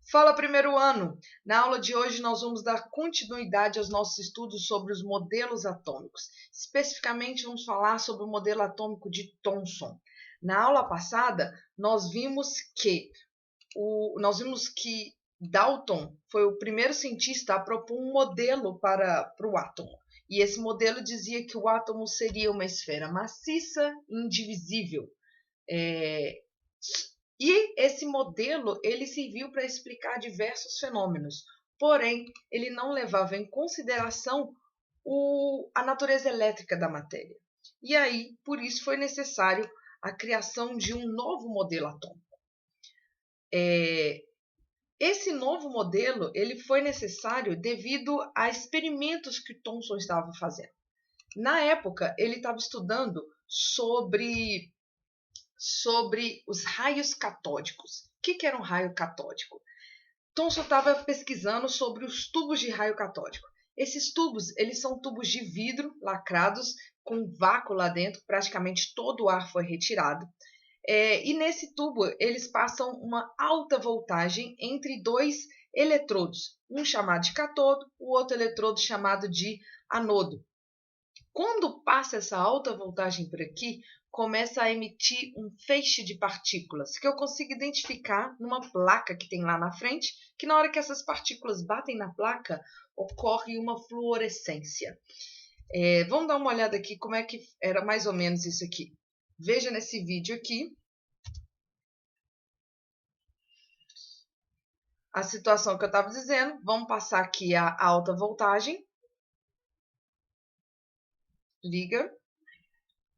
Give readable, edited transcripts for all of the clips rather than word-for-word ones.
Fala, primeiro ano! Na aula de hoje nós vamos dar continuidade aos nossos estudos sobre os modelos atômicos. Especificamente vamos falar sobre o modelo atômico de Thomson. Na aula passada nós vimos que Dalton foi o primeiro cientista a propor um modelo para o átomo. E esse modelo dizia que o átomo seria uma esfera maciça e indivisível. E esse modelo ele serviu para explicar diversos fenômenos, porém ele não levava em consideração a natureza elétrica da matéria. E aí, por isso, foi necessário a criação de um novo modelo atômico. Esse novo modelo ele foi necessário devido a experimentos que Thomson estava fazendo. Na época, ele estava estudando sobre os raios catódicos. O que era um raio catódico? Thomson estava pesquisando sobre os tubos de raio catódico. Esses tubos, eles são tubos de vidro lacrados com vácuo lá dentro, praticamente todo o ar foi retirado. E nesse tubo, eles passam uma alta voltagem entre dois eletrodos, um chamado de catodo, o outro eletrodo chamado de anodo. Quando passa essa alta voltagem por aqui, começa a emitir um feixe de partículas, que eu consigo identificar numa placa que tem lá na frente, que na hora que essas partículas batem na placa, ocorre uma fluorescência. Vamos dar uma olhada aqui como é que era mais ou menos isso aqui. Veja nesse vídeo aqui a situação que eu estava dizendo. Vamos passar aqui a alta voltagem. Liga.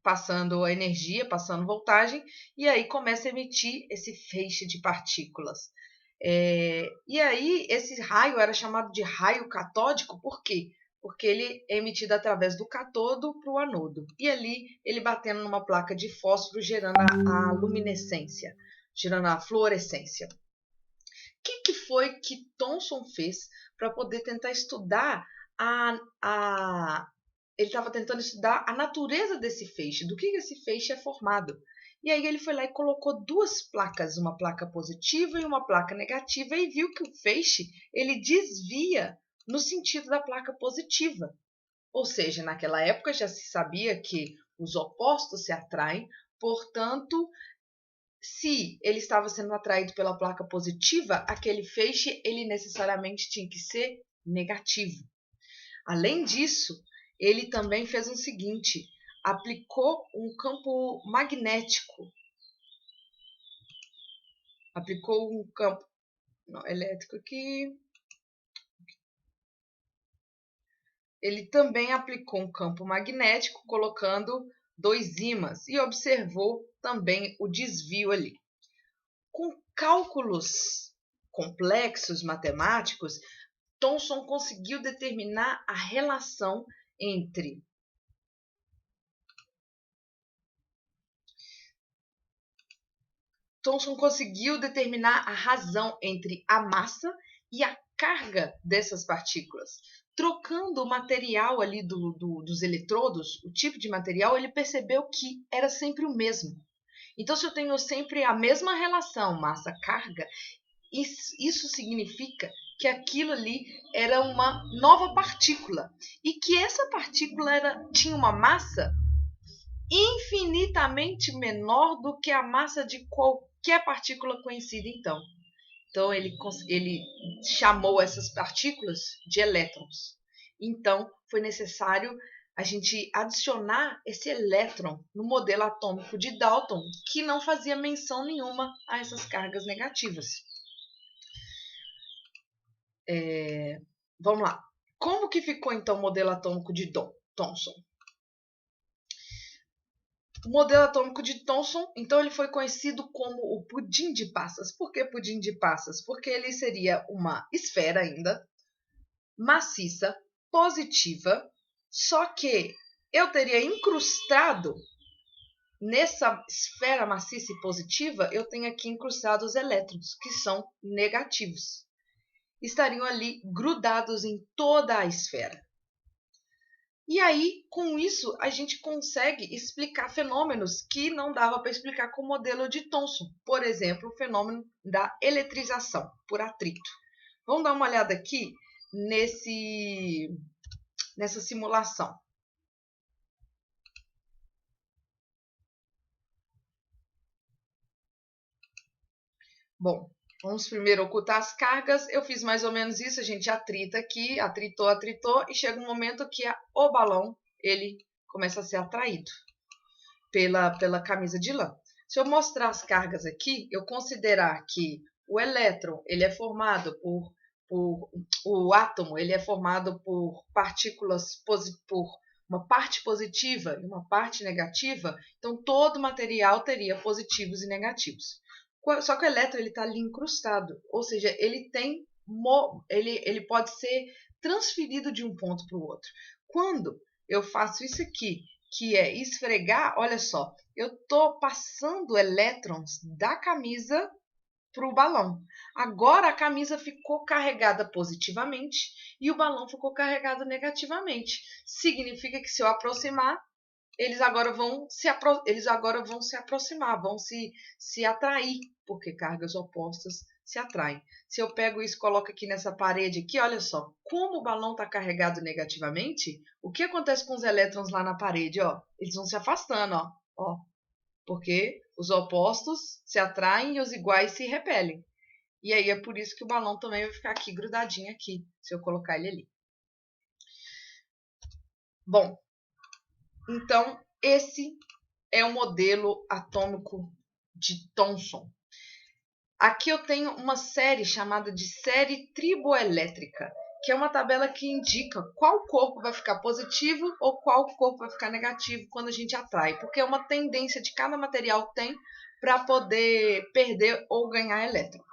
Passando a energia, passando voltagem, e aí começa a emitir esse feixe de partículas. E aí esse raio era chamado de raio catódico, por quê? Porque ele é emitido através do catodo para o anodo. E ali ele batendo numa placa de fósforo, gerando a luminescência, gerando a fluorescência. O que foi que Thomson fez para poder tentar estudar ele estava tentando estudar a natureza desse feixe, do que esse feixe é formado. E aí ele foi lá e colocou duas placas, uma placa positiva e uma placa negativa, e viu que o feixe ele desvia no sentido da placa positiva. Ou seja, naquela época já se sabia que os opostos se atraem, portanto, se ele estava sendo atraído pela placa positiva, aquele feixe ele necessariamente tinha que ser negativo. Além disso, ele também fez o seguinte, aplicou um campo magnético. Aplicou um campo elétrico aqui. Ele também aplicou um campo magnético, colocando dois ímãs e observou também o desvio ali. Com cálculos complexos matemáticos, Thomson conseguiu determinar a relação entre Thomson conseguiu determinar a razão entre a massa e a carga dessas partículas. Trocando o material ali dos eletrodos, o tipo de material, ele percebeu que era sempre o mesmo. Então, se eu tenho sempre a mesma relação massa-carga, isso significa que aquilo ali era uma nova partícula e que essa partícula tinha uma massa infinitamente menor do que a massa de qualquer partícula conhecida então. Então ele chamou essas partículas de elétrons. Então foi necessário a gente adicionar esse elétron no modelo atômico de Dalton, que não fazia menção nenhuma a essas cargas negativas. Vamos lá. Como que ficou então o modelo atômico de Thomson? O modelo atômico de Thomson, então, ele foi conhecido como o pudim de passas. Por que pudim de passas? Porque ele seria uma esfera ainda, maciça, positiva, só que eu teria incrustado nessa esfera maciça e positiva, eu tenho aqui incrustado os elétrons, que são negativos. Estariam ali grudados em toda a esfera. E aí, com isso, a gente consegue explicar fenômenos que não dava para explicar com o modelo de Thomson. Por exemplo, o fenômeno da eletrização por atrito. Vamos dar uma olhada aqui nessa simulação. Bom, vamos primeiro ocultar as cargas. Eu fiz mais ou menos isso, a gente atrita aqui, atritou, e chega um momento que o balão ele começa a ser atraído pela camisa de lã. Se eu mostrar as cargas aqui, eu considerar que o elétron ele é formado por o átomo ele é formado por partículas por uma parte positiva e uma parte negativa, então todo material teria positivos e negativos. Só que o elétron está ali incrustado, ou seja, ele pode ser transferido de um ponto para o outro. Quando eu faço isso aqui, que é esfregar, olha só, eu estou passando elétrons da camisa para o balão. Agora a camisa ficou carregada positivamente e o balão ficou carregado negativamente. Significa que se eu aproximar, eles agora vão se aproximar, vão se atrair, porque cargas opostas se atraem. Se eu pego isso e coloco aqui nessa parede aqui, olha só, como o balão está carregado negativamente, o que acontece com os elétrons lá na parede? Ó, eles vão se afastando, ó, porque os opostos se atraem e os iguais se repelem. E aí é por isso que o balão também vai ficar aqui grudadinho aqui, se eu colocar ele ali. Bom, então, esse é o modelo atômico de Thomson. Aqui eu tenho uma série chamada de série triboelétrica, que é uma tabela que indica qual corpo vai ficar positivo ou qual corpo vai ficar negativo quando a gente atrai, porque é uma tendência de cada material tem para poder perder ou ganhar elétron.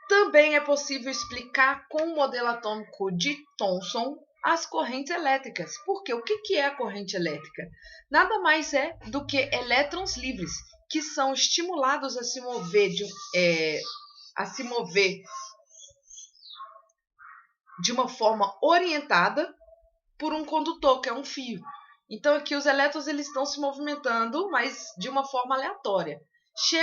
Também é possível explicar com o modelo atômico de Thomson as correntes elétricas. Porque o que é a corrente elétrica? Nada mais é do que elétrons livres, que são estimulados a se mover de uma forma orientada por um condutor, que é um fio. Então aqui os elétrons eles estão se movimentando, mas de uma forma aleatória. Se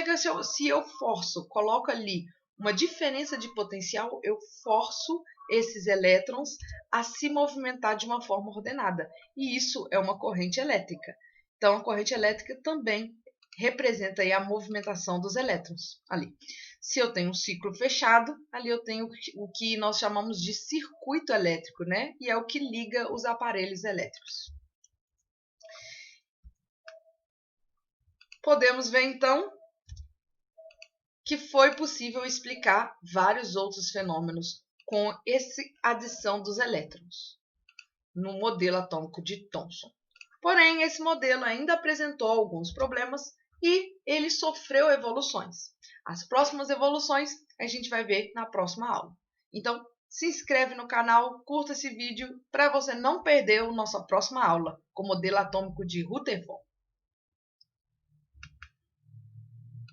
eu forço, coloco ali uma diferença de potencial, eu forço esses elétrons a se movimentar de uma forma ordenada. E isso é uma corrente elétrica. Então, a corrente elétrica também representa aí a movimentação dos elétrons ali. Se eu tenho um ciclo fechado, ali eu tenho o que nós chamamos de circuito elétrico, né? E é o que liga os aparelhos elétricos. Podemos ver, então, que foi possível explicar vários outros fenômenos com essa adição dos elétrons no modelo atômico de Thomson. Porém, esse modelo ainda apresentou alguns problemas e ele sofreu evoluções. As próximas evoluções a gente vai ver na próxima aula. Então, se inscreve no canal, curta esse vídeo para você não perder a nossa próxima aula com o modelo atômico de Rutherford.